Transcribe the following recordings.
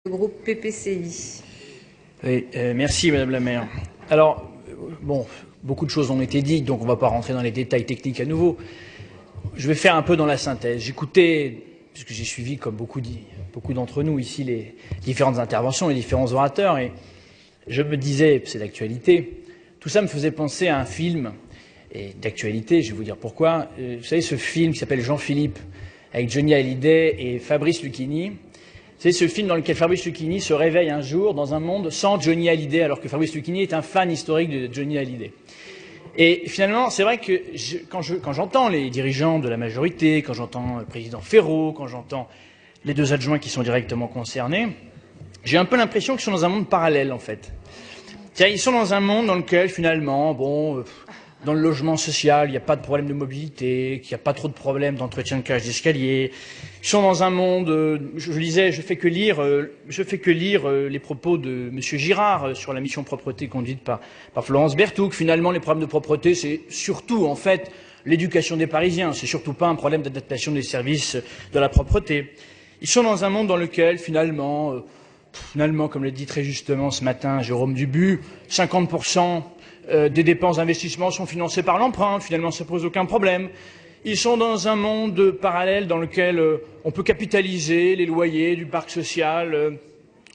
Le groupe PPCI. Oui, merci Madame la maire. Alors, bon, beaucoup de choses ont été dites, donc on ne va pas rentrer dans les détails techniques à nouveau. Je vais faire un peu dans la synthèse. J'écoutais, puisque j'ai suivi, comme beaucoup d'entre nous ici, les différentes interventions, les différents orateurs, et je me disais, c'est d'actualité, tout ça me faisait penser à un film, et d'actualité, je vais vous dire pourquoi. Vous savez, ce film qui s'appelle Jean-Philippe, avec Johnny Hallyday et Fabrice Lucchini. C'est ce film dans lequel Fabrice Lucchini se réveille un jour dans un monde sans Johnny Hallyday, alors que Fabrice Lucchini est un fan historique de Johnny Hallyday. Et finalement, c'est vrai que quand j'entends les dirigeants de la majorité, quand j'entends le président Ferraud, quand j'entends les deux adjoints qui sont directement concernés, j'ai un peu l'impression qu'ils sont dans un monde parallèle, en fait. C'est-à-dire, ils sont dans un monde dans lequel, finalement, bon, dans le logement social, il n'y a pas de problème de mobilité, qu'il n'y a pas trop de problèmes d'entretien de cage d'escalier. Ils sont dans un monde, je fais que lire les propos de M. Girard sur la mission propreté conduite par Florence Berthoud, que finalement les problèmes de propreté, c'est surtout, en fait, l'éducation des Parisiens. C'est surtout pas un problème d'adaptation des services de la propreté. Ils sont dans un monde dans lequel, finalement, comme l'a dit très justement ce matin Jérôme Dubu, 50% des dépenses d'investissement sont financées par l'emprunt. Finalement, ça pose aucun problème. Ils sont dans un monde parallèle dans lequel on peut capitaliser les loyers du parc social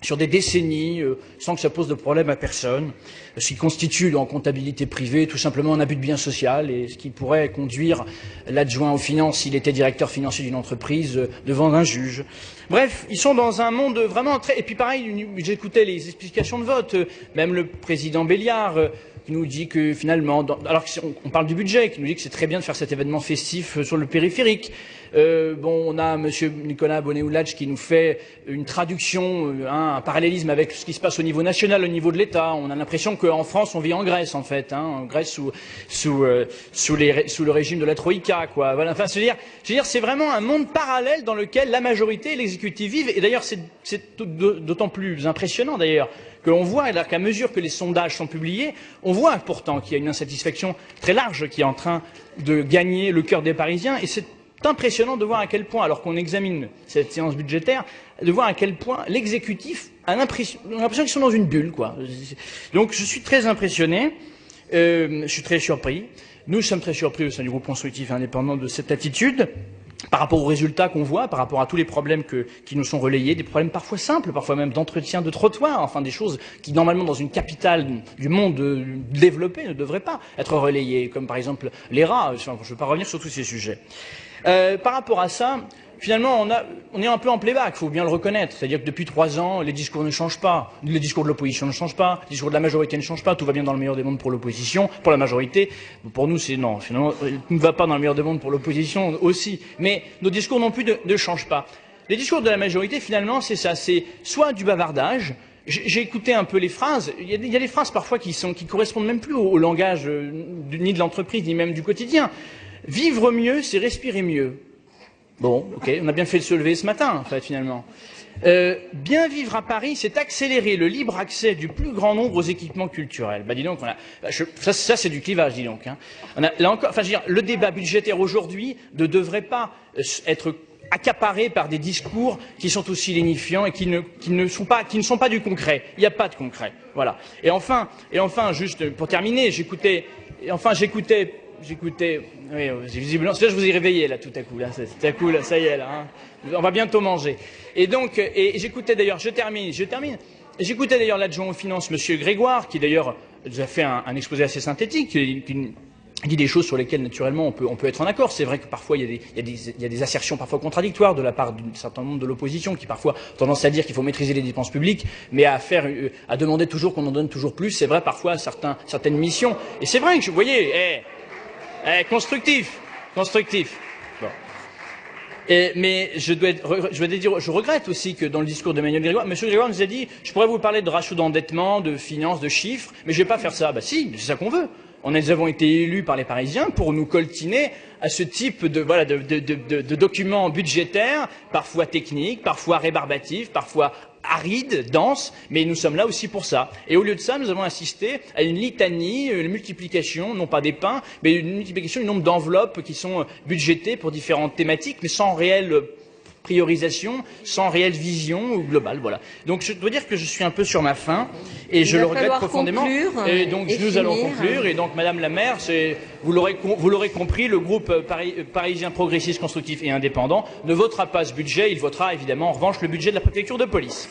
sur des décennies sans que ça pose de problème à personne, ce qui constitue en comptabilité privée tout simplement un abus de bien social et ce qui pourrait conduire l'adjoint aux finances, s'il était directeur financier d'une entreprise, devant un juge. Bref, ils sont dans un monde vraiment très... Et puis pareil, j'écoutais les explications de vote, même le président Béliard qui nous dit que finalement, alors qu'on parle du budget, qui nous dit que c'est très bien de faire cet événement festif sur le périphérique. Bon, on a M. Nicolas Bonnet-Ouladj qui nous fait une traduction, un parallélisme avec ce qui se passe au niveau national, au niveau de l'État. On a l'impression qu'en France, on vit en Grèce, en fait, en Grèce sous le régime de la Troïka, quoi. Voilà. Enfin, je veux dire, c'est vraiment un monde parallèle dans lequel la majorité et l'exécutif vivent. Et d'ailleurs, c'est d'autant plus impressionnant, d'ailleurs, que l'on voit, alors qu'à mesure que les sondages sont publiés, on voit pourtant qu'il y a une insatisfaction très large qui est en train de gagner le cœur des Parisiens. Et c'est impressionnant de voir à quel point, alors qu'on examine cette séance budgétaire, de voir à quel point l'exécutif a l'impression qu'ils sont dans une bulle, quoi. Donc je suis très impressionné, je suis très surpris. Nous sommes très surpris au sein du groupe constructif indépendant de cette attitude. Par rapport aux résultats qu'on voit, par rapport à tous les problèmes qui nous sont relayés, des problèmes parfois simples, parfois même d'entretien de trottoir, enfin des choses qui normalement dans une capitale du monde développé ne devraient pas être relayées, comme par exemple les rats. Enfin, je ne veux pas revenir sur tous ces sujets. Par rapport à ça, finalement, on est un peu en playback, il faut bien le reconnaître. C'est-à-dire que depuis 3 ans, les discours ne changent pas. Les discours de l'opposition ne changent pas. Les discours de la majorité ne changent pas. Tout va bien dans le meilleur des mondes pour l'opposition, pour la majorité. Pour nous, c'est non. Finalement, tout ne va pas dans le meilleur des mondes pour l'opposition aussi. Mais nos discours non plus ne changent pas. Les discours de la majorité, finalement, c'est ça. C'est soit du bavardage. J'ai écouté un peu les phrases. Il y a des phrases parfois qui correspondent même plus au langage ni de l'entreprise, ni même du quotidien. Vivre mieux, c'est respirer mieux. Bon, ok, on a bien fait de se lever ce matin, en fait, finalement. Bien vivre à Paris, c'est accélérer le libre accès du plus grand nombre aux équipements culturels. Bah, dis donc, ça c'est du clivage, dis donc. Hein. Là encore, enfin, je veux dire, le débat budgétaire aujourd'hui ne devrait pas être accaparé par des discours qui sont aussi lénifiants et qui ne sont pas du concret. Il n'y a pas de concret. Voilà. Et enfin, juste pour terminer, j'écoutais, oui, visiblement, là, je vous ai réveillé, là, tout à coup, là, ça y est, là, hein. On va bientôt manger. Et donc, j'écoutais d'ailleurs, je termine, j'écoutais d'ailleurs l'adjoint aux finances, monsieur Grégoire, qui d'ailleurs nous a fait un exposé assez synthétique, qui dit des choses sur lesquelles, naturellement, on peut être en accord. C'est vrai que parfois, il y a des assertions parfois contradictoires de la part d'un certain nombre de l'opposition, qui parfois ont tendance à dire qu'il faut maîtriser les dépenses publiques, mais à demander toujours qu'on en donne toujours plus. C'est vrai parfois certaines missions. Et c'est vrai que, vous voyez, constructif. Bon. Mais je regrette aussi que dans le discours d'Emmanuel Grégoire, M. Grégoire nous a dit « Je pourrais vous parler de ratio d'endettement, de finances, de chiffres, mais je ne vais pas faire ça. » Bah si, c'est ça qu'on veut. Nous avons été élus par les Parisiens pour nous coltiner à ce type de documents budgétaires, parfois techniques, parfois rébarbatifs, parfois arides, denses, mais nous sommes là aussi pour ça. Et au lieu de ça, nous avons assisté à une litanie, une multiplication, non pas des pains, mais une multiplication du nombre d'enveloppes qui sont budgétées pour différentes thématiques, mais sans réelle priorisation, sans réelle vision globale. Voilà. Donc je dois dire que je suis un peu sur ma faim et je le regrette profondément. Et donc nous allons conclure. Et donc Madame la maire, vous l'aurez compris, le groupe parisien progressiste, constructif et indépendant ne votera pas ce budget. Il votera évidemment en revanche le budget de la préfecture de police.